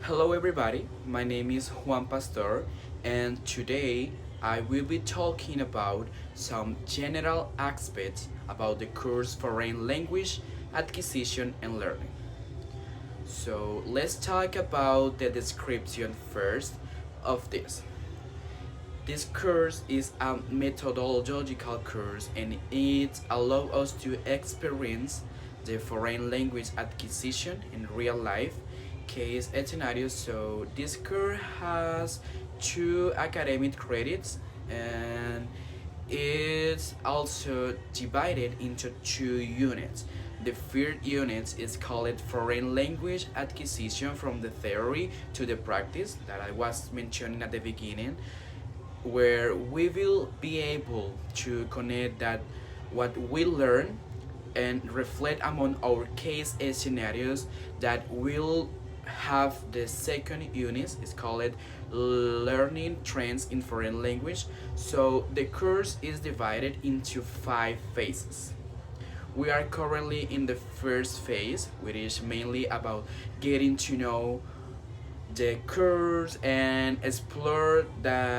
Hello, everybody. My name is Juan Pastor, and today I will be talking about some general aspects about the course Foreign Language Acquisition and Learning. So, let's talk about the description first of this. This course is a methodological course and it allows us to experience the foreign language acquisition in real life case scenarios. So this course has two academic credits and it's also divided into two units. The first unit is called Foreign Language Acquisition from the Theory to the Practice that I was mentioning at the beginning, where we will be able to connect that what we learn and reflect among our case scenarios that will have the second unit is called learning trends in foreign language. So the course is divided into 5 phases. We are currently in the first phase, which is mainly about getting to know the course and explore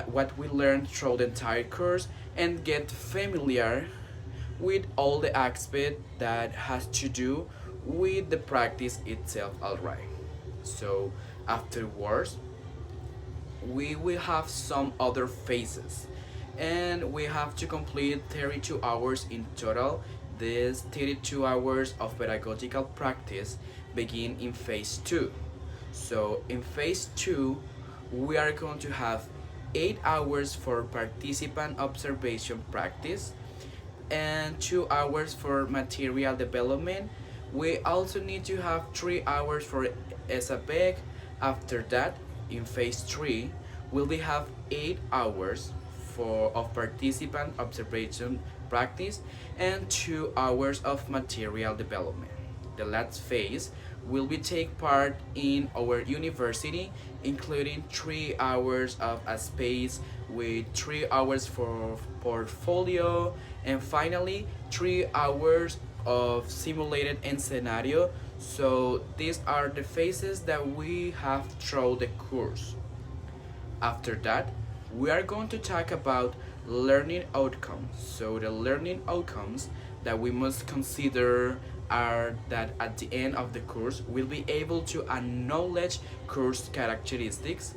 what we learned through the entire course and get familiar with all the aspect that has to do with the practice itself. Alright, so afterwards we will have some other phases and we have to complete 32 hours in total. This 32 hours of pedagogical practice begin in phase 2. So in phase 2 we are going to have 8 hours for participant observation practice and 2 hours for material development. We also need to have 3 hours for ESAPEC. After that, in phase 3, we'll be have 8 hours of participant observation practice and 2 hours of material development. The last phase will be take part in our university, including 3 hours of a space with 3 hours for portfolio and finally 3 hours of simulated and scenario. So these are the phases that we have through the course. After that, we are going to talk about learning outcomes. So the learning outcomes that we must consider are that at the end of the course we'll be able to acknowledge course characteristics.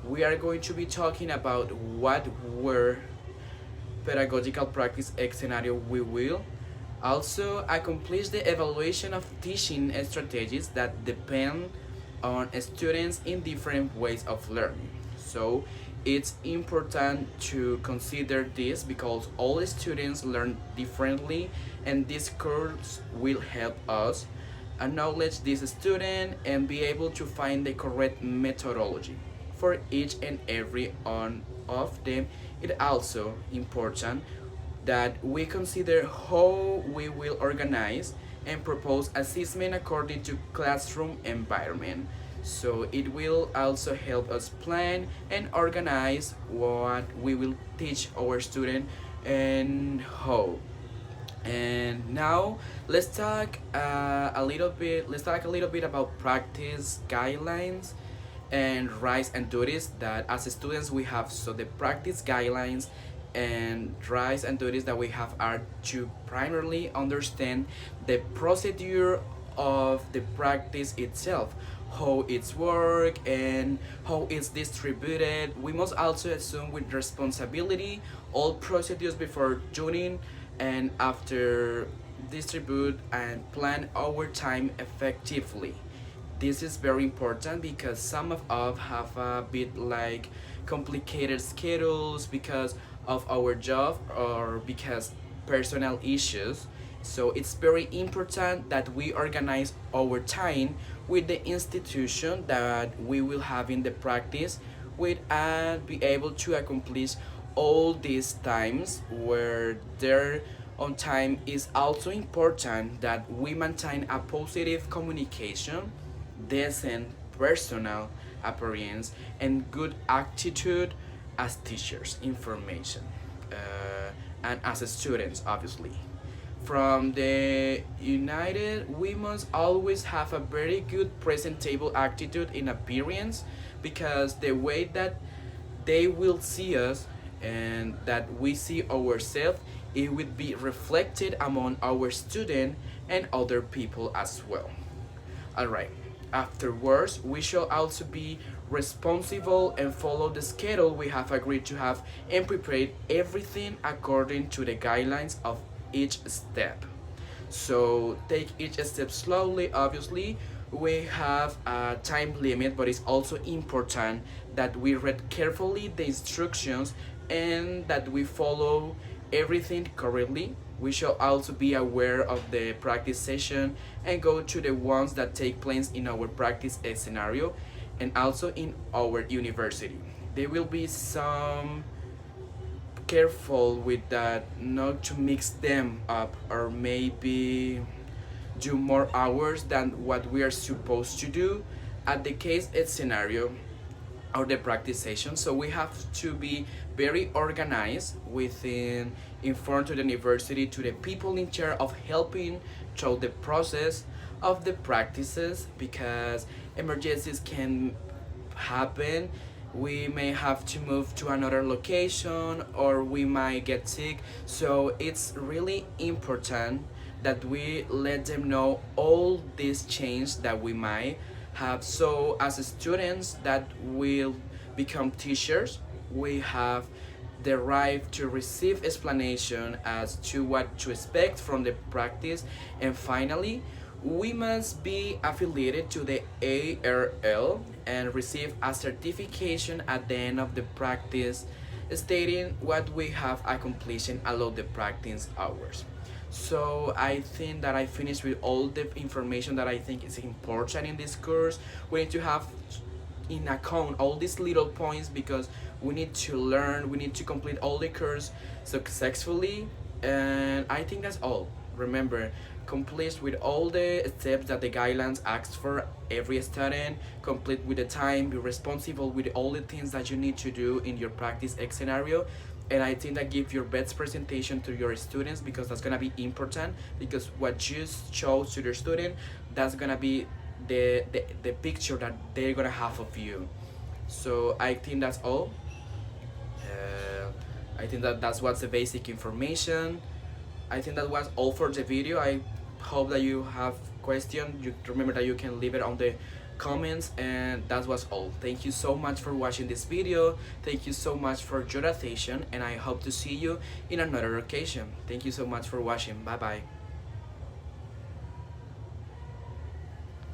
We are going to be talking about what were pedagogical practice X scenario we will also accomplish the evaluation of teaching strategies that depend on students in different ways of learning. So it's important to consider this because all students learn differently and this course will help us acknowledge this student and be able to find the correct methodology for each and every one of them. It's also important that we consider how we will organize and propose assessment according to classroom environment. So it will also help us plan and organize what we will teach our student and how. And now let's talk a little bit about practice guidelines and rights and duties that as students we have. So the practice guidelines and rights and duties that we have are to primarily understand the procedure of the practice itself, how it's work and how it's distributed. We must also assume with responsibility all procedures before joining and after distribute and plan our time effectively. This is very important because some of us have a bit like complicated schedules because of our job or because personal issues. So it's very important that we organize our time with the institution that we will have in the practice with and be able to accomplish all these times where they're on time. Is also important that we maintain a positive communication, decent personal appearance and good attitude as teachers information and as students obviously. From the United, we must always have a very good presentable attitude in appearance, because the way that they will see us and that we see ourselves, it would be reflected among our student and other people as well. Alright, afterwards, we shall also be responsible and follow the schedule we have agreed to have and prepare everything according to the guidelines of each step. So take each step slowly, obviously. We have a time limit, but it's also important that we read carefully the instructions and that we follow everything correctly. We shall also be aware of the practice session and go to the ones that take place in our practice scenario and also in our university. There will be some careful with that, not to mix them up or maybe do more hours than what we are supposed to do at the case scenario or the practice session. So we have to be very organized within inform to the university, to the people in charge of helping through the process of the practices, because emergencies can happen. We may have to move to another location or we might get sick. So it's really important that we let them know all these changes that we might have. So as students that will become teachers, we have the right to receive explanation as to what to expect from the practice. And finally, we must be affiliated to the ARL and receive a certification at the end of the practice stating what we have accomplished along the practice hours. So I think that I finished with all the information that I think is important in this course. We need to have in account all these little points because we need to learn, we need to complete all the course successfully, and I think that's all. Remember, complete with all the steps that the guidelines ask for every student, complete with the time, be responsible with all the things that you need to do in your practice X scenario. And I think that give your best presentation to your students, because that's gonna be important, because what you show to your student, that's gonna be the picture that they're gonna have of you. So I think that's all. I think that that's what's the basic information. I think that was all for the video. I hope that you have questions. You remember that you can leave it on the comments, and that was all. Thank you so much for watching this video. Thank you so much for your attention, and I hope to see you in another occasion. Thank you so much for watching. Bye bye.